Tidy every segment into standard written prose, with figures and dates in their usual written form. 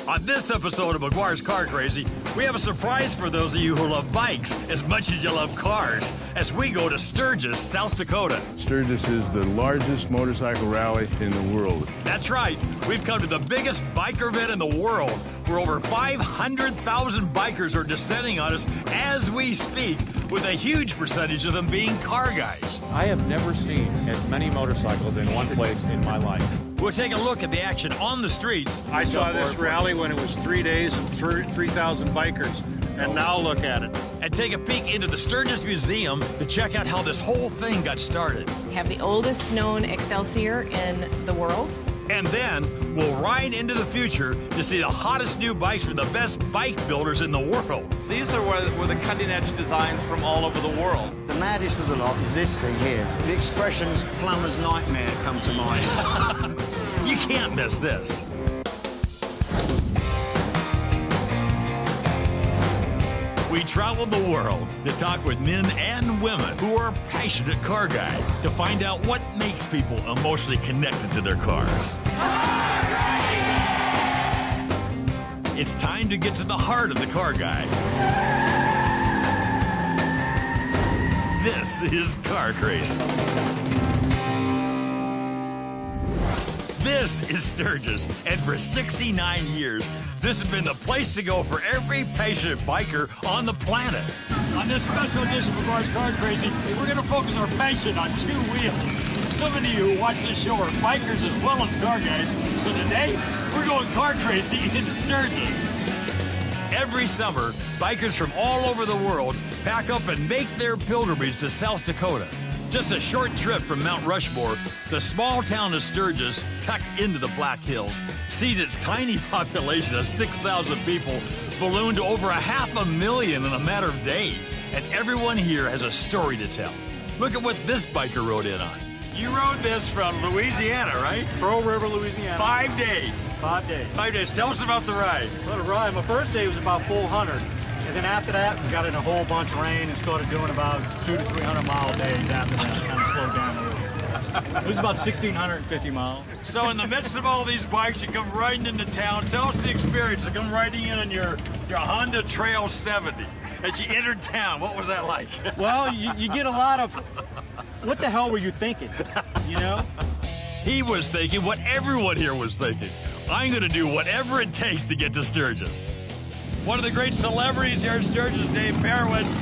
On this episode of McGuire's Car Crazy, we have a surprise for those of you who love bikes as much as you love cars, as we go to Sturgis, South Dakota. Sturgis is the largest motorcycle rally in the world. That's right. We've come to the biggest biker event in the world, where over 500,000 bikers are descending on us as we speak, with a huge percentage of them being car guys. I have never seen as many motorcycles in one place in my life. We'll take a look at the action on the streets. I saw this rally when it was 3 days and 3,000 bikers, and now look at it. And take a peek into the Sturgis Museum to check out how this whole thing got started. We have the oldest known Excelsior in the world. And then we'll ride into the future to see the hottest new bikes from the best bike builders in the world. These were the cutting-edge designs from all over the world. The maddest of the lot is this thing here. The expressions plumber's nightmare come to mind. You can't miss this. We traveled the world to talk with men and women who are passionate car guys to find out what makes people emotionally connected to their cars. It's time to get to the heart of the car guy. This is Car Crazy. This is Sturgis, and for 69 years, this has been the place to go for every passionate biker on the planet. On this special edition of McGuire's Car Crazy, we're going to focus our passion on two wheels. Some of you who watch this show are bikers as well as car guys, so today, we're going car crazy in Sturgis. Every summer, bikers from all over the world pack up and make their pilgrimage to South Dakota. Just a short trip from Mount Rushmore, the small town of Sturgis, tucked into the Black Hills, sees its tiny population of 6,000 people balloon to over 500,000 in a matter of days. And everyone here has a story to tell. Look at what this biker rode in on. You rode this from Louisiana, right? Pearl River, Louisiana. 5 days. 5 days. 5 days. Tell us about the ride. What a ride. My first day was about 400. And then after that, we got in a whole bunch of rain and started doing about 200 to 300 mile days after that. Kind of slowed down a little. It was about 1,650 miles. So in the midst of all these bikes, you come riding into town. Tell us the experience of come riding in on your Honda Trail 70. As you entered town, what was that like? Well, you get a lot of, what the hell were you thinking? You know? He was thinking what everyone here was thinking. I'm going to do whatever it takes to get to Sturgis. One of the great celebrities here at Sturgis, Dave Perowitz.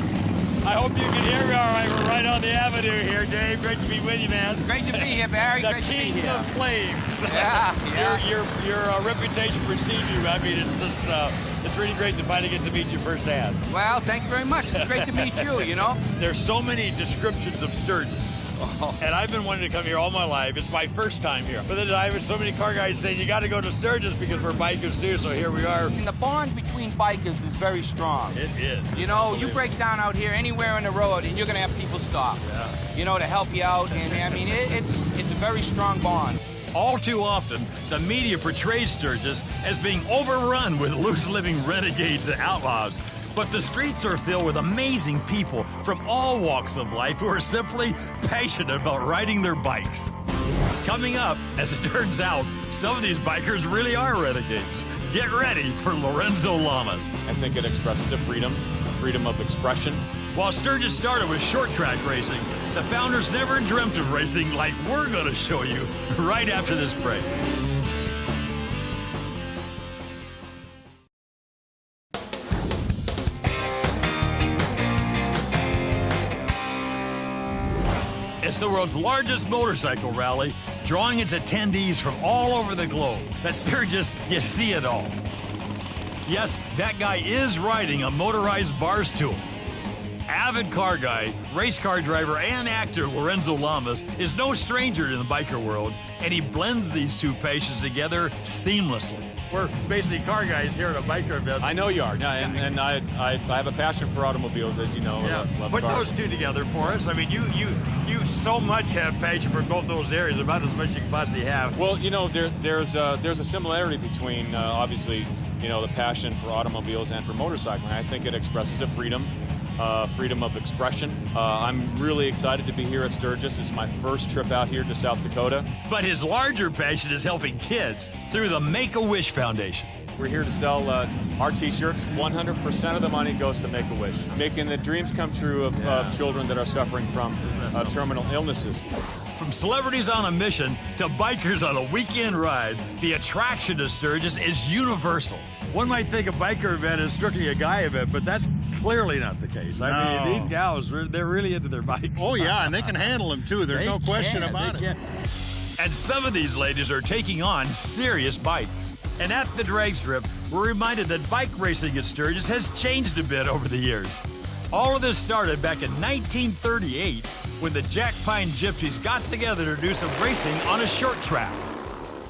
I hope you can hear me all right. We're right on the avenue here, Dave. Great to be with you, man. Great to be here, Barry. The Great to be king here. of flames. Yeah. Your reputation precedes you. I mean, it's just it's really great to finally get to meet you firsthand. Well, thank you very much. It's great to meet you, you know. There's so many descriptions of Sturgis. And I've been wanting to come here all my life. It's my first time here. But then I have so many car guys saying, you got to go to Sturgis because we're bikers too, so here we are. And the bond between bikers is very strong. It is. You know, you break down out here anywhere on the road and you're going to have people stop, you know, to help you out. And I mean, it's a very strong bond. All too often, the media portrays Sturgis as being overrun with loose-living renegades and outlaws. But the streets are filled with amazing people from all walks of life who are simply passionate about riding their bikes. Coming up, as it turns out, some of these bikers really are renegades. Get ready for Lorenzo Lamas. I think it expresses a freedom of expression. While Sturgis started with short track racing, the founders never dreamt of racing like we're going to show you right after this break. It's the world's largest motorcycle rally, drawing its attendees from all over the globe. At Sturgis, you see it all. Yes, that guy is riding a motorized bar stool. Avid car guy, race car driver, and actor Lorenzo Lamas is no stranger to the biker world, and he blends these two passions together seamlessly. We're basically car guys here at a biker event. I know you are, and I have a passion for automobies, as you know. Yeah. I love Put cars. those two together for us. I mean, you so much have passion for both those areas, about as much as you can possibly have. Well, you know, there's a similarity between obviously, you know, the passion for automobiles and for motorcycling. I think it expresses a freedom of expression. I'm really excited to be here at Sturgis. This is my first trip out here to South Dakota. But his larger passion is helping kids through the Make-A-Wish Foundation. We're here to sell our T-shirts. 100% of the money goes to Make-A-Wish, making the dreams come true of children that are suffering from terminal illnesses. From celebrities on a mission to bikers on a weekend ride, the attraction to Sturgis is universal. One might think a biker event is strictly a guy event, but that's clearly not the case. I mean, these gals, they're really into their bikes. Oh, yeah, and they can handle them, too. There's no question about it. And some of these ladies are taking on serious bikes. And at the drag strip, we're reminded that bike racing at Sturgis has changed a bit over the years. All of this started back in 1938 when the Jack Pine Gypsies got together to do some racing on a short track.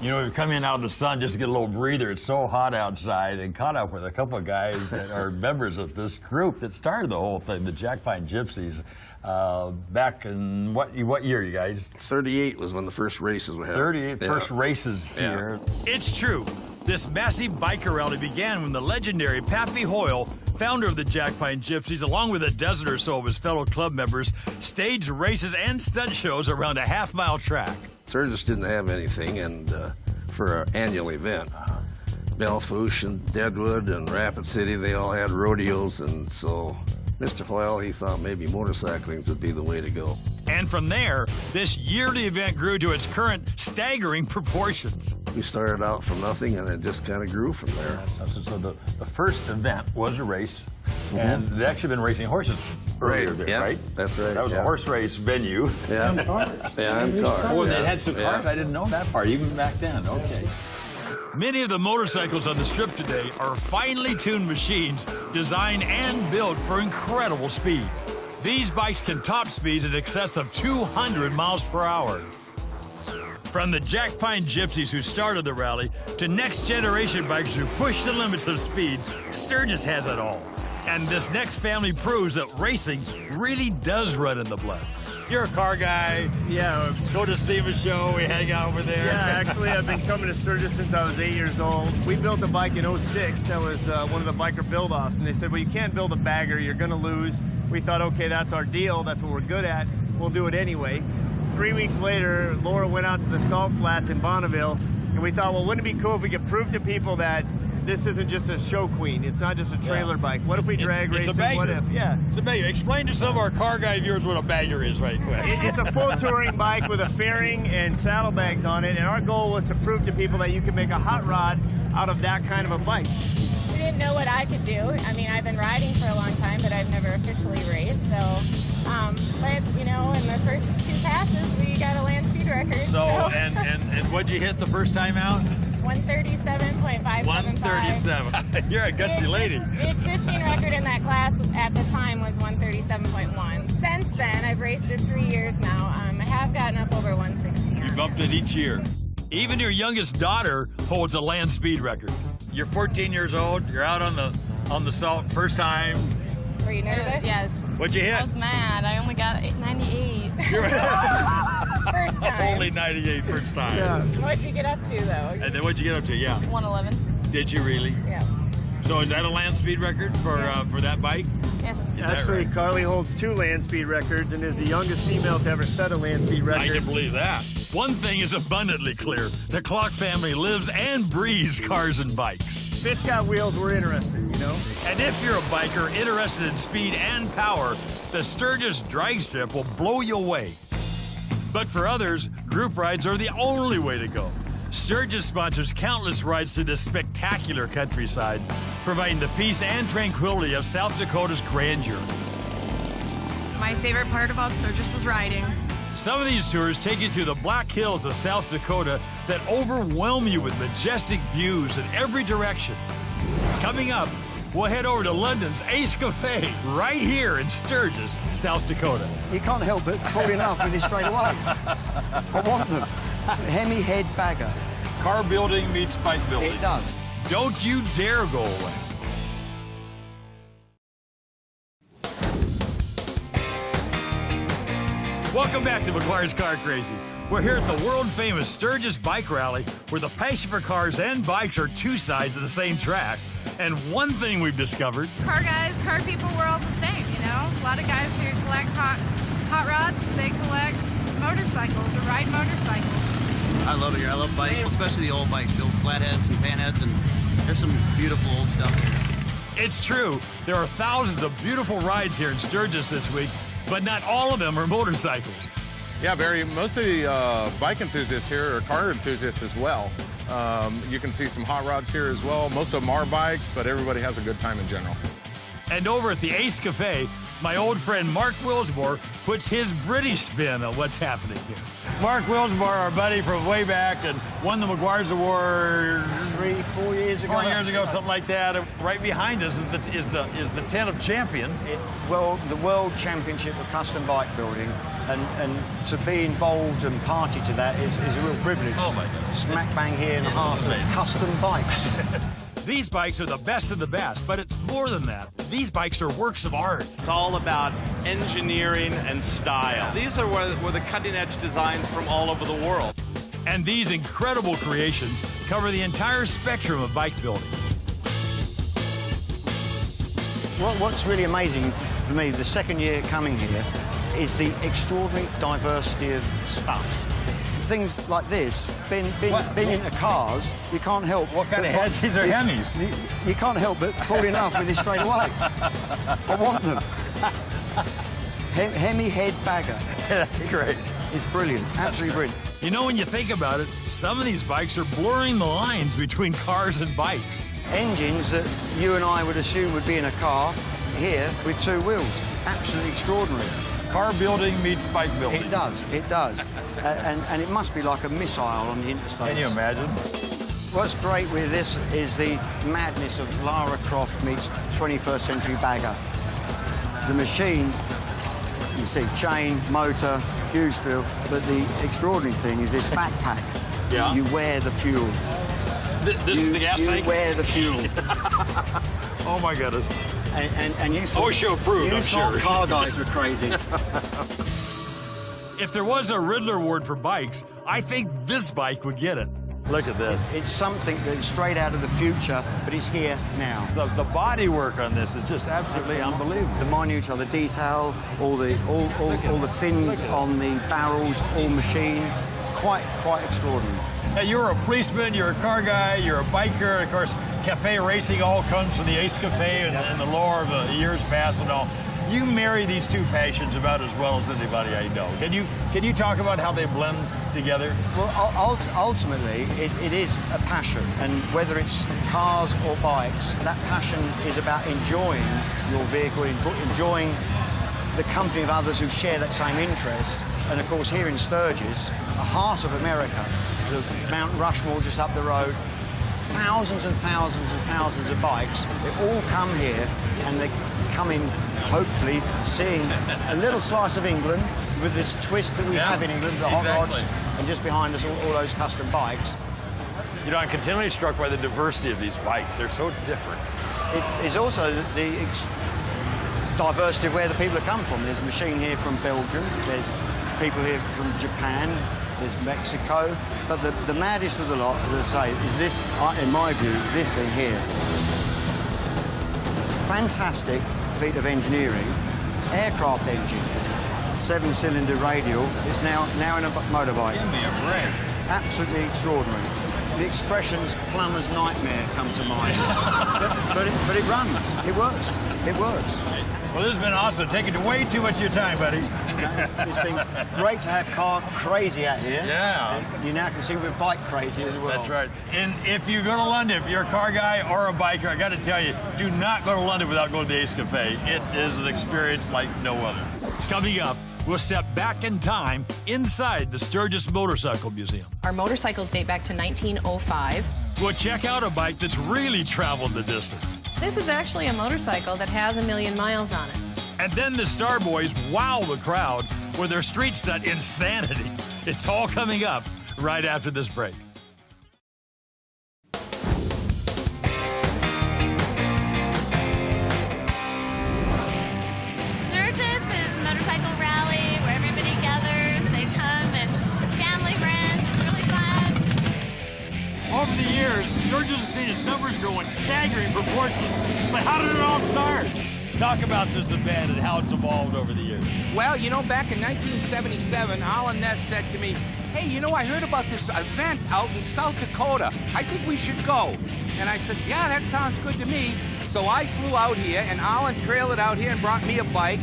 You know, we come in out in the sun just to get a little breather. It's so hot outside, and caught up with a couple of guys that are members of this group that started the whole thing, the Jack Pine Gypsies. Back in what year, you guys? 38 was when the first races were happening. 38 first races here. It's true. This massive biker rally began when the legendary Pappy Hoyle, founder of the Jack Pine Gypsies, along with a dozen or so of his fellow club members, staged races and stunt shows around a half-mile track. Sturgis didn't have anything, and for an annual event. Belfouche and Deadwood and Rapid City, they all had rodeos, and so Mr. Hoyle, he thought maybe motorcycling would be the way to go. And from there, this yearly event grew to its current staggering proportions. We started out from nothing, and it just kind of grew from there. So the first event was a race, and they'd actually been racing horses earlier there, right? That's right. That was a horse race venue. Yeah. And cars. Yeah, and cars. Oh, they had some cars? I didn't know that part, even back then. Okay. Many of the motorcycles on the strip today are finely tuned machines designed and built for incredible speed. These bikes can top speeds in excess of 200 miles per hour. From the Jack Pine Gypsies who started the rally to next generation bikers who push the limits of speed, Sturgis has it all. And this next family proves that racing really does run in the blood. You're a car guy. Yeah. Go to SEMA show, we hang out over there. Yeah, actually, I've been coming to Sturgis since I was 8 years old. We built a bike in 06. That was one of the biker build-offs. And they said, well, you can't build a bagger. You're going to lose. We thought, okay, that's our deal. That's what we're good at. We'll do it anyway. 3 weeks later, Laura went out to the Salt Flats in Bonneville. And we thought, well, wouldn't it be cool if we could prove to people that this isn't just a show queen. It's not just a trailer bike. What if we drag racing? What if? Yeah. It's a bagger. Explain to some of our car guy viewers what a bagger is right quick. It's a full touring bike with a fairing and saddlebags on it. And our goal was to prove to people that you can make a hot rod out of that kind of a bike. We didn't know what I could do. I mean, I've been riding for a long time, but I've never officially raced. So, but, you know, in the first 2 passes, we got a land speed record. So and what'd you hit the first time out? 137.575. 137. You're a gutsy lady. The existing record in that class at the time was 137.1. Since then, I've raced it 3 years now. I have gotten up over 160. You bumped it each year. Even your youngest daughter holds a land speed record. You're 14 years old. You're out on the salt first time. Were you nervous? Yes. What'd you hit? I was mad. I only got 98. First time. Only 98 first time. Yeah. What'd you get up to, though? And then what'd you get up to? Yeah. 111. Did you really? Yeah. So is that a land speed record for that bike? Yes. Actually, right? Carly holds 2 land speed records and is the youngest female to ever set a land speed record. I can believe that. One thing is abundantly clear. The Clark family lives and breathes cars and bikes. If it's got wheels, we're interested, you know? And if you're a biker interested in speed and power, the Sturgis Drag Strip will blow you away. But for others, group rides are the only way to go. Sturgis sponsors countless rides through this spectacular countryside, providing the peace and tranquility of South Dakota's grandeur. My favorite part about Sturgis is riding. Some of these tours take you through the Black Hills of South Dakota that overwhelm you with majestic views in every direction. Coming up, we'll head over to London's Ace Cafe right here in Sturgis, South Dakota. You can't help but fall in love with it straight away. I want them. Hemi head bagger. Car building meets bike building. It does. Don't you dare go away. Welcome back to McGuire's Car Crazy. We're here at the world-famous Sturgis Bike Rally, where the passion for cars and bikes are 2 sides of the same track. And one thing we've discovered... Car guys, car people, we're all the same, you know? A lot of guys who collect hot rods, they collect motorcycles or ride motorcycles. I love it here. I love bikes, especially the old bikes, the old flatheads and panheads, and there's some beautiful old stuff here. It's true. There are thousands of beautiful rides here in Sturgis this week, but not all of them are motorcycles. Yeah, Barry, most of the bike enthusiasts here are car enthusiasts as well. You can see some hot rods here as well. Most of them are bikes, but everybody has a good time in general. And over at the Ace Cafe, my old friend Mark Wilsmore puts his British spin on what's happening here. Mark Wilsmore, our buddy from way back, and won the McGuire's Award 4 years ago. 4 years ago, something like that. And right behind us is the tent of champions. The World Championship of Custom Bike Building, and to be involved and party to that is a real privilege. Oh my God! Smack bang here in the heart of custom bikes. These bikes are the best of the best, but it's more than that. These bikes are works of art. It's all about engineering and style. These are where the cutting-edge designs from all over the world. And these incredible creations cover the entire spectrum of bike building. What's really amazing for me, the second year coming here, is the extraordinary diversity of stuff. Things like this, been into cars, you can't help. What kind of heads? These are Hemis. You can't help but fall in love with this straight away. I want them. Hemi head bagger. That's great. It's brilliant, absolutely brilliant. You know, when you think about it, some of these bikes are blurring the lines between cars and bikes. Engines that you and I would assume would be in a car, here with two wheels. Absolutely extraordinary. Car building meets bike building. It does, it does. And it must be like a missile on the interstate. Can you imagine? What's great with this is the madness of Lara Croft meets 21st century bagger. The machine, you can see chain, motor, huge feel, but the extraordinary thing is this backpack. Yeah. You wear the fuel. This is the gas tank? You wear the fuel. Oh my goodness. And you thought, OSHA approved, I'm sure. Car guys were crazy. If there was a Riddler Award for bikes, I think this bike would get it. Look at this. It's something that's straight out of the future, but it's here now. The body work on this is just absolutely unbelievable. The minutiae, the detail, all the fins on the barrels, all machine, quite extraordinary. Now, you're a policeman, you're a car guy, you're a biker. Of course, cafe racing all comes from the Ace Cafe and the lore of the years past and all. You marry these two passions about as well as anybody I know. Can you talk about how they blend together? Well, ultimately, it is a passion, and whether it's cars or bikes, that passion is about enjoying your vehicle, enjoying the company of others who share that same interest. And of course, here in Sturgis, the heart of America, the Mount Rushmore just up the road, thousands and thousands and thousands of bikes. They all come here, and they come in, hopefully, seeing a little slice of England with this twist that we have in England, the hot rods, and just behind us, all those custom bikes. You know, I'm continually struck by the diversity of these bikes. They're so different. It is also the diversity of where the people have come from. There's a machine here from Belgium. There's people here from Japan. There's Mexico. But the maddest of the lot, as I say, is this, in my view, this thing here. Fantastic feat of engineering. Aircraft engine, 7-cylinder radial. It's now in a motorbike. Give me a break. Absolutely extraordinary. The expressions "plumber's nightmare" come to mind. but it runs. It works. It works. Well, this has been awesome. Taking way too much of your time, buddy. It's been great to have car crazy out here. Yeah. You now can see we're bike crazy as well. That's right. And if you go to London, if you're a car guy or a biker, I got to tell you, do not go to London without going to the Ace Cafe. It is an experience like no other. Coming up, we'll step back in time inside the Sturgis Motorcycle Museum. Our motorcycles date back to 1905. We'll check out a bike that's really traveled the distance. This is actually a motorcycle that has 1 million miles on it. And then the Star Boys wow the crowd with their street stunt insanity. It's all coming up right after this break. Sturgis is a motorcycle rally where everybody gathers, they come and family, friends, it's really fun. Over the years, Sturgis has seen its numbers grow in staggering proportions. But how did it all start? Talk about this event and how it's evolved over the years. Well, you know, back in 1977, Alan Ness said to me, hey, you know, I heard about this event out in South Dakota. I think we should go. And I said, yeah, that sounds good to me. So I flew out here, and Alan trailed it out here and brought me a bike,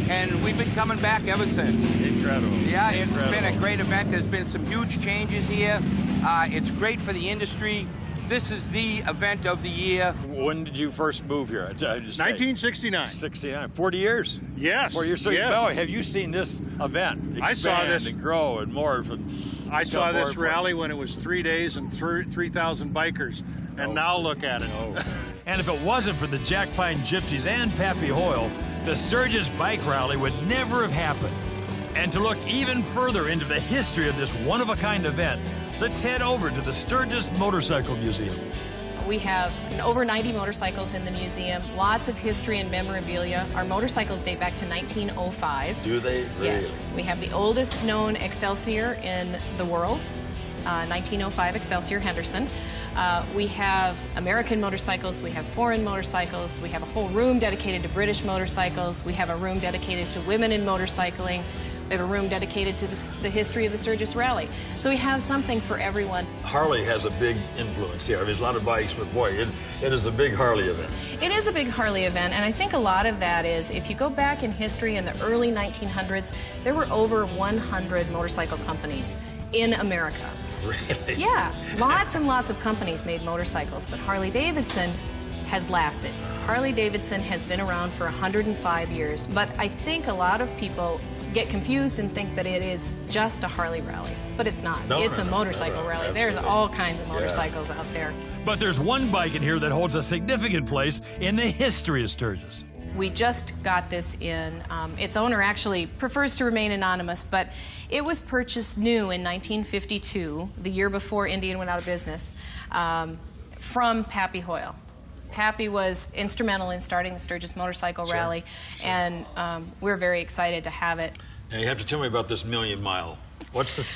and we've been coming back ever since. Incredible. Yeah, it's Incredible. been a great event. There's been some huge changes here. It's great for the industry. This is the event of the year. When did you first move here? 1969. 69. 40 years? Yes. 40 years. So, yes. Bello, have you seen this event I saw expand this. and grow and more? I saw this rally when it was 3 days and 3,000 bikers, and now look at it. And if it wasn't for the Jack Pine Gypsies and Pappy Hoyle, the Sturgis Bike Rally would never have happened. And to look even further into the history of this one-of-a-kind event, let's head over to the Sturgis Motorcycle Museum. We have over 90 motorcycles in the museum, lots of history and memorabilia. Our motorcycles date back to 1905. Do they? Really? Yes. We have the oldest known Excelsior in the world, 1905 Excelsior Henderson. We have American motorcycles, we have foreign motorcycles, we have a whole room dedicated to British motorcycles, we have a room dedicated to women in motorcycling, we have a room dedicated to the history of the Sturgis Rally. So we have something for everyone. Harley has a big influence here. There's a lot of bikes, but boy, it is a big Harley event. It is a big Harley event, and I think a lot of that is, if you go back in history in the early 1900s, there were over 100 motorcycle companies in America. Really? Yeah, lots and lots of companies made motorcycles, but Harley-Davidson has lasted. Harley-Davidson has been around for 105 years, but I think a lot of people get confused and think that it is just a Harley rally, but it's not. It's a motorcycle rally. Absolutely. There's all kinds of motorcycles out there. But there's one bike in here that holds a significant place in the history of Sturgis. We just got this in. Its owner actually prefers to remain anonymous, but it was purchased new in 1952, the year before Indian went out of business, from Pappy Hoyle. Pappy was instrumental in starting the Sturgis Motorcycle Rally, and we're very excited to have it. Now you have to tell me about this Million Mile. What's this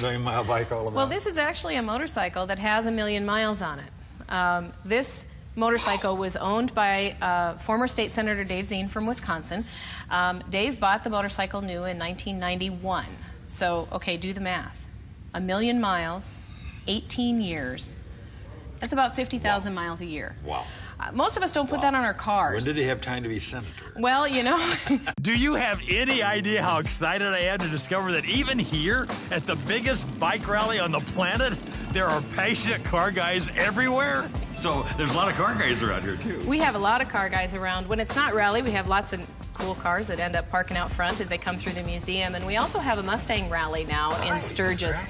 Million Mile bike all about? Well, this is actually a motorcycle that has 1,000,000 miles on it. This motorcycle was owned by former State Senator Dave Zine from Wisconsin. Dave bought the motorcycle new in 1991. So, okay, do the math. 1,000,000 miles, 18 years. That's about 50,000 miles a year. Wow. Most of us don't put that on our cars. When did he have time to be senator? Well, you know. Do you have any idea how excited I am to discover that even here at the biggest bike rally on the planet, there are passionate car guys everywhere? So there's a lot of car guys around here, too. We have a lot of car guys around. When it's not rally, we have lots of cool cars that end up parking out front as they come through the museum. And we also have a Mustang rally now in Sturgis.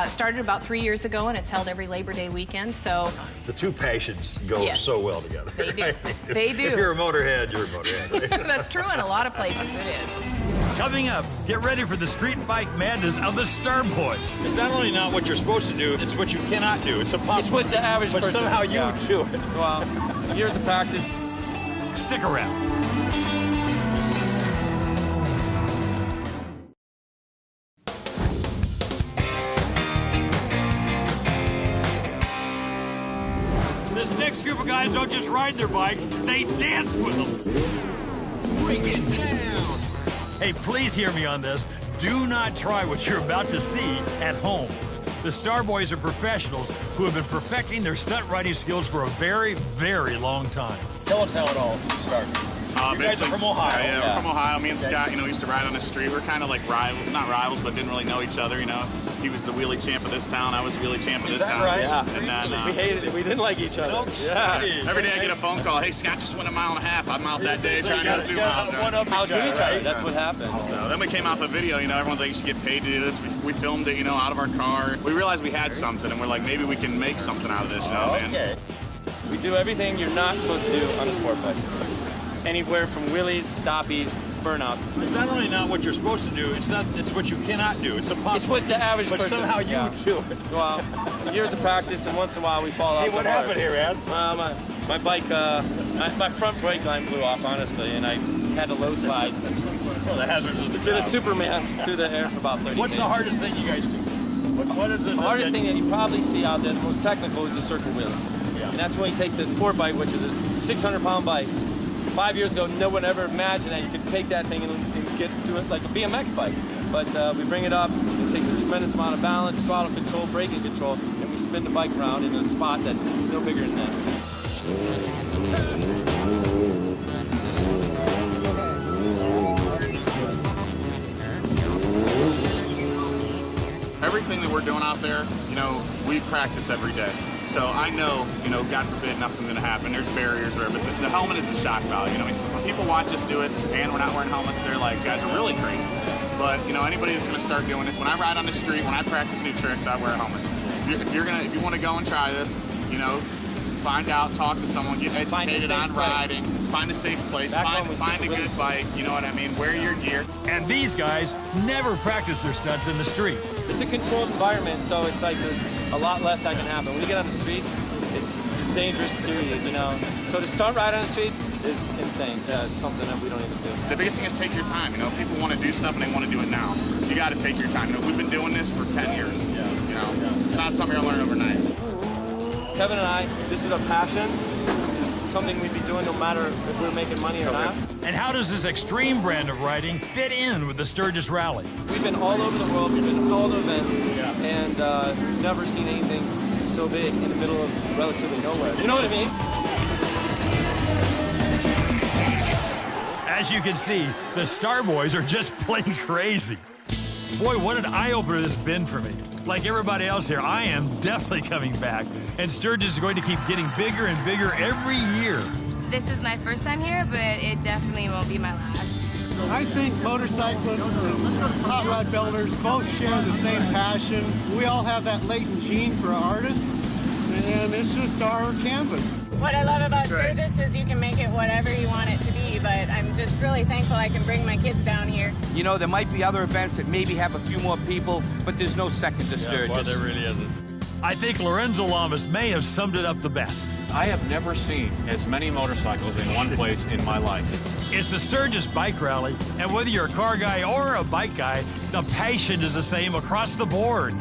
Started about 3 years ago, and it's held every Labor Day weekend. So the two passions go so well together. They do. They do. If you're a motorhead, you're a motorhead. That's true in a lot of places. It is. Coming up, get ready for the street bike madness of the Star Boys. It's not only not what you're supposed to do, it's what you cannot do. It's impossible. It's what the average but person... somehow you do it. Well, years of practice. Stick around. This next group of guys don't just ride their bikes, they dance with them. Bring it down. Hey, please hear me on this. Do not try what you're about to see at home. The Star Boys are professionals who have been perfecting their stunt riding skills for a very, very long time. Tell us how it all started. You guys are from Ohio. Yeah, we're from Ohio. Me and Scott, used to ride on the street. We're kind of like rivals, not rivals, but didn't really know each other, He was the wheelie champ of this town. I was the wheelie champ of this town. Right? Yeah. And then, we hated it. We didn't like each other. No yeah. Every day I get a phone call. Hey, Scott just went 1.5 miles. I'm out that day trying to go 2 miles. Outdo each other. That's what happened. So then we came off a video. Everyone's like, you should get paid to do this. We filmed it, out of our car. We realized we had something, and we're like, maybe we can make something out of this, man. We do everything you're not supposed to do on a sport bike. Anywhere from wheelies, stoppies, burnout. It's not only not what you're supposed to do, it's what you cannot do. It's impossible. It's what the average but person... somehow you do it. Well, years of practice, and once in a while we fall off Hey, what happened here, Ed? My bike, my front brake line blew off, honestly, and I had a low slide. Well, the hazards of the Did a job. Superman through the air for about 30 What's minutes. the hardest thing you guys do? What is it? The hardest thing that you probably see out there, the most technical, is the circle wheelie. Yeah. And that's when you take the sport bike, which is a 600-pound bike. 5 years ago, no one ever imagined that you could take that thing and get to it like a BMX bike. But we bring it up, It takes a tremendous amount of balance, throttle control, braking control, and we spin the bike around in a spot that is no bigger than this. Everything that we're doing out there, you know, we practice every day. So I know, you know, God forbid, nothing's going to happen. There's barriers there, but the helmet is a shock value. You know, when people watch us do it and we're not wearing helmets, they're like, guys are really crazy. But, you know, anybody that's going to start doing this, when I ride on the street, when I practice new tricks, I wear a helmet. If you want to go and try this, you know, find out, talk to someone, get educated on riding, find a safe place, find a good bike, you know what I mean, wear your gear. And these guys never practice their stunts in the street. It's a controlled environment, so it's like there's a lot less that can happen. When you get on the streets, it's dangerous, period, you know. So to stunt ride on the streets is insane. It's something that we don't even do. The biggest thing is take your time, you know. People want to do stuff and they want to do it now. You got to take your time. You know, we've been doing this for 10 years. You know, it's not something you're going to learn overnight. Kevin and I, this is our passion. This is something we'd be doing no matter if we're making money or not. And how does this extreme brand of riding fit in with the Sturgis Rally? We've been all over the world, we've been to all the events, and we've never seen anything so big in the middle of relatively nowhere. You know what I mean? As you can see, the Star Boys are just plain crazy. Boy, what an eye-opener this has been for me. Like everybody else here, I am definitely coming back. And Sturgis is going to keep getting bigger and bigger every year. This is my first time here, but it definitely won't be my last. I think motorcyclists and hot rod builders both share the same passion. We all have that latent gene for artists, and it's just our canvas. What I love about Sturgis is you can make it whatever you want it to be, but I'm just really thankful I can bring my kids down here. You know, there might be other events that maybe have a few more people, but there's no second to Sturgis. Well, there really isn't. I think Lorenzo Lamas may have summed it up the best. I have never seen as many motorcycles in one place in my life. It's the Sturgis Bike Rally, and whether you're a car guy or a bike guy, the passion is the same across the board.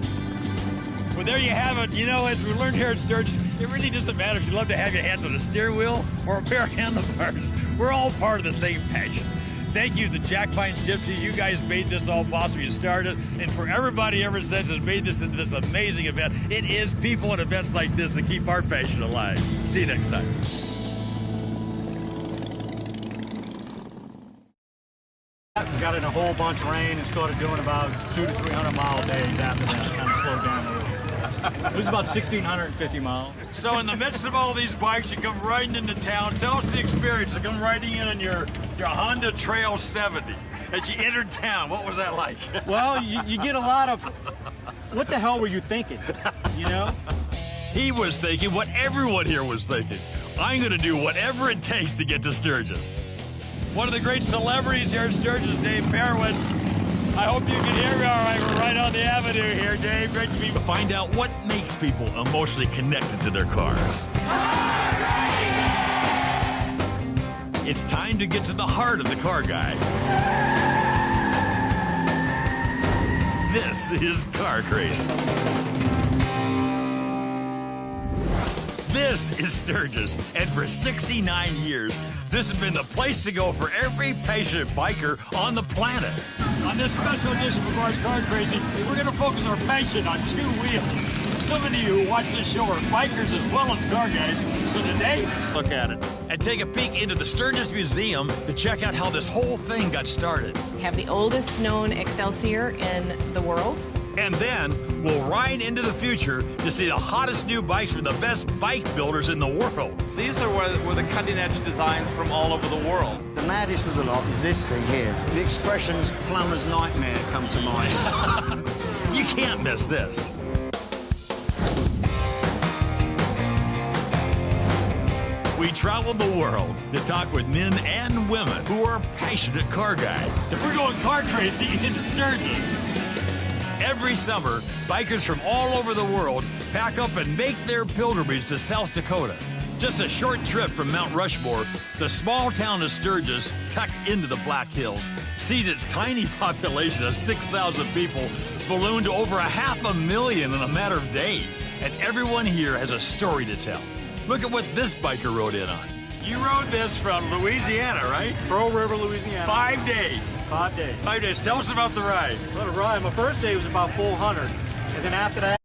Well, there you have it. You know, as we learned here at Sturgis, it really doesn't matter if you love to have your hands on a steering wheel or a pair of handlebars. We're all part of the same passion. Thank you, the Jack Pine Gypsies. You guys made this all possible. You started, and for everybody ever since has made this into this amazing event. It is people and events like this that keep our passion alive. See you next time. We got in a whole bunch of rain and started doing about 200 to 300 mile days after that. Kind of slowed down a little. It was about 1,650 miles. So in the midst of all these bikes, you come riding into town. Tell us the experience of come riding in on your Honda Trail 70. As you entered town, what was that like? Well, you get a lot of, what the hell were you thinking? You know? He was thinking what everyone here was thinking. I'm going to do whatever it takes to get to Sturgis. One of the great celebrities here at Sturgis, Dave Perowitz. I hope you can hear me all right. We're right on the avenue here, Dave. Great to be. Find out what makes people emotionally connected to their cars. It's time to get to the heart of the car guy. This is Car Crazy. This is Sturgis, and for 69 years, this has been the place to go for every passionate biker on the planet. On this special edition of Bars Car Crazy, we're going to focus our passion on two wheels. So many of you who watch this show are bikers as well as car guys, so today, look at it. And take a peek into the Sturgis Museum to check out how this whole thing got started. We have the oldest known Excelsior in the world. And then we'll ride into the future to see the hottest new bikes from the best bike builders in the world. These are where the cutting-edge designs from all over the world. The maddest of the lot is this thing here. The expressions plumber's nightmare come to mind. You can't miss this. We travel the world to talk with men and women who are passionate car guys. We're going car crazy in Sturgis. Every summer, bikers from all over the world pack up and make their pilgrimage to South Dakota. Just a short trip from Mount Rushmore, the small town of Sturgis, tucked into the Black Hills, sees its tiny population of 6,000 people balloon to over 500,000 in a matter of days. And everyone here has a story to tell. Look at what this biker rode in on. You rode this from Louisiana, right? Pearl River, Louisiana. 5 days. 5 days. 5 days. Tell us about the ride. What a ride. My first day was about 400. And then after that,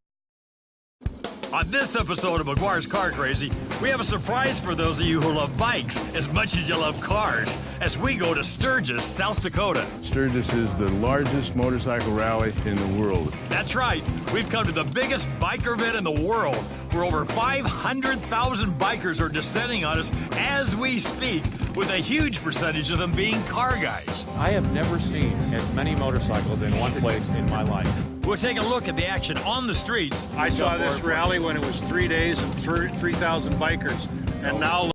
On this episode of McGuire's Car Crazy, we have a surprise for those of you who love bikes as much as you love cars as we go to Sturgis, South Dakota. Sturgis is the largest motorcycle rally in the world. That's right. We've come to the biggest biker event in the world where over 500,000 bikers are descending on us as we speak, with a huge percentage of them being car guys. I have never seen as many motorcycles in one place in my life. We'll take a look at the action on the streets. I saw this rally when it was 3 days and 3,000 bikers, and now